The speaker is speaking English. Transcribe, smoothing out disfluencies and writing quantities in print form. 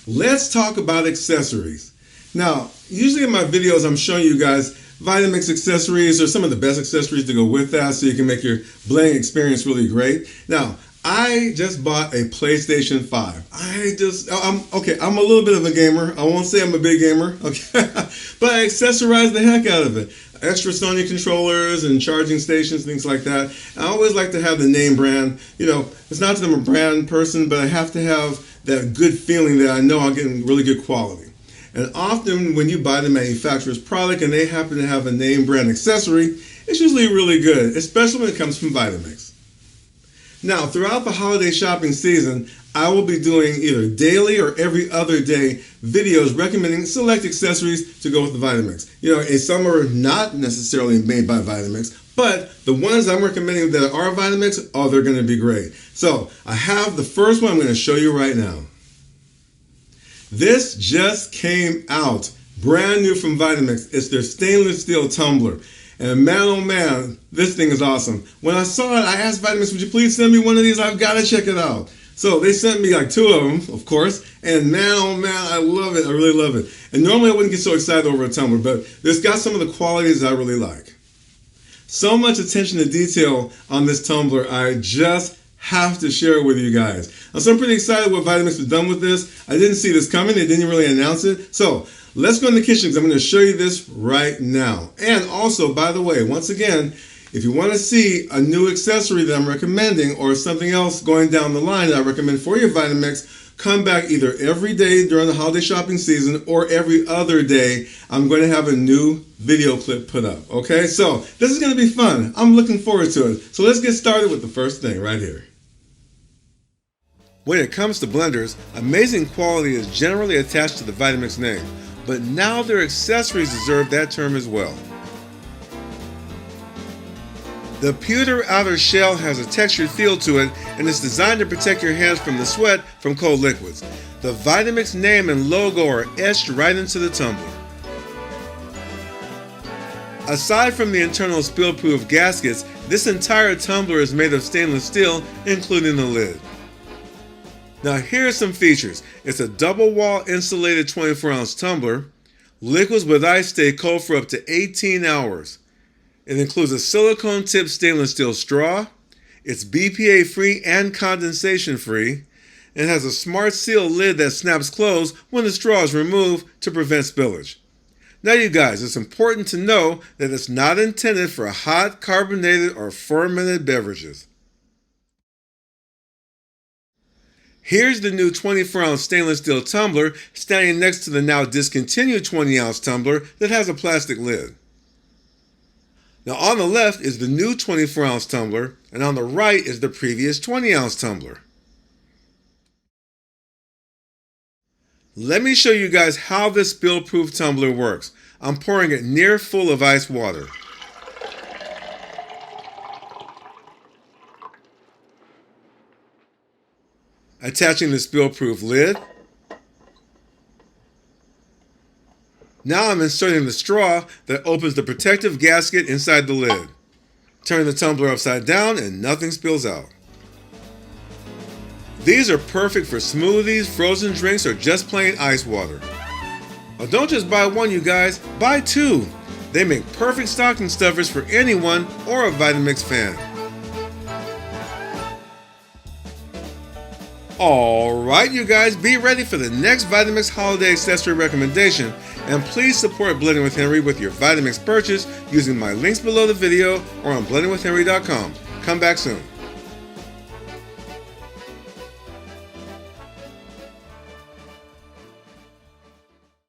let's talk about accessories. Now, usually in my videos I'm showing you guys Vitamix accessories or some of the best accessories to go with that so you can make your blending experience really great. Now, I just bought a PlayStation 5. I'm a little bit of a gamer. I won't say I'm a big gamer, okay? But I accessorized the heck out of it. Extra Sony controllers and charging stations, things like that. I always like to have the name brand. You know, it's not that I'm a brand person, but I have to have that good feeling that I know I'm getting really good quality. And often when you buy the manufacturer's product and they happen to have a name brand accessory, it's usually really good, especially when it comes from Vitamix. Now, throughout the holiday shopping season, I will be doing either daily or every other day videos recommending select accessories to go with the Vitamix. You know, and some are not necessarily made by Vitamix, but the ones I'm recommending that are Vitamix, oh, they're going to be great. So, I have the first one I'm going to show you right now. This just came out, brand new from Vitamix. It's their Stainless Steel Tumbler. And man, oh man, this thing is awesome. When I saw it, I asked Vitamix, would you please send me one of these? I've got to check it out. So they sent me like 2 of them, of course. And man, oh man, I love it. I really love it. And normally I wouldn't get so excited over a tumbler, but it's got some of the qualities I really like. So much attention to detail on this tumbler, I just have to share it with you guys. So I'm pretty excited what Vitamix has done with this. I didn't see this coming. They didn't really announce it. So let's go in the kitchen because I'm going to show you this right now. And also, by the way, once again, if you want to see a new accessory that I'm recommending or something else going down the line that I recommend for your Vitamix, come back either every day during the holiday shopping season or every other day. I'm going to have a new video clip put up. Okay, so this is going to be fun. I'm looking forward to it. So let's get started with the first thing right here. When it comes to blenders, amazing quality is generally attached to the Vitamix name, but now their accessories deserve that term as well. The pewter outer shell has a textured feel to it and is designed to protect your hands from the sweat from cold liquids. The Vitamix name and logo are etched right into the tumbler. Aside from the internal spill-proof gaskets, this entire tumbler is made of stainless steel, including the lid. Now here are some features. It's a double wall insulated 24-ounce tumbler. Liquids with ice stay cold for up to 18 hours. It includes a silicone tipped stainless steel straw. It's BPA free and condensation free. It has a smart seal lid that snaps closed when the straw is removed to prevent spillage. Now you guys, it's important to know that it's not intended for hot, carbonated, or fermented beverages. Here's the new 24-ounce stainless steel tumbler standing next to the now discontinued 20-ounce tumbler that has a plastic lid. Now on the left is the new 24-ounce tumbler, and on the right is the previous 20-ounce tumbler. Let me show you guys how this spill-proof tumbler works. I'm pouring it near full of ice water. Attaching the spill-proof lid. Now I'm inserting the straw that opens the protective gasket inside the lid. Turn the tumbler upside down and nothing spills out. These are perfect for smoothies, frozen drinks, or just plain ice water. Oh, don't just buy one, you guys, buy 2. They make perfect stocking stuffers for anyone or a Vitamix fan. Alright you guys, be ready for the next Vitamix holiday accessory recommendation, and please support Blending with Henry with your Vitamix purchase using my links below the video or on blendingwithhenry.com. Come back soon.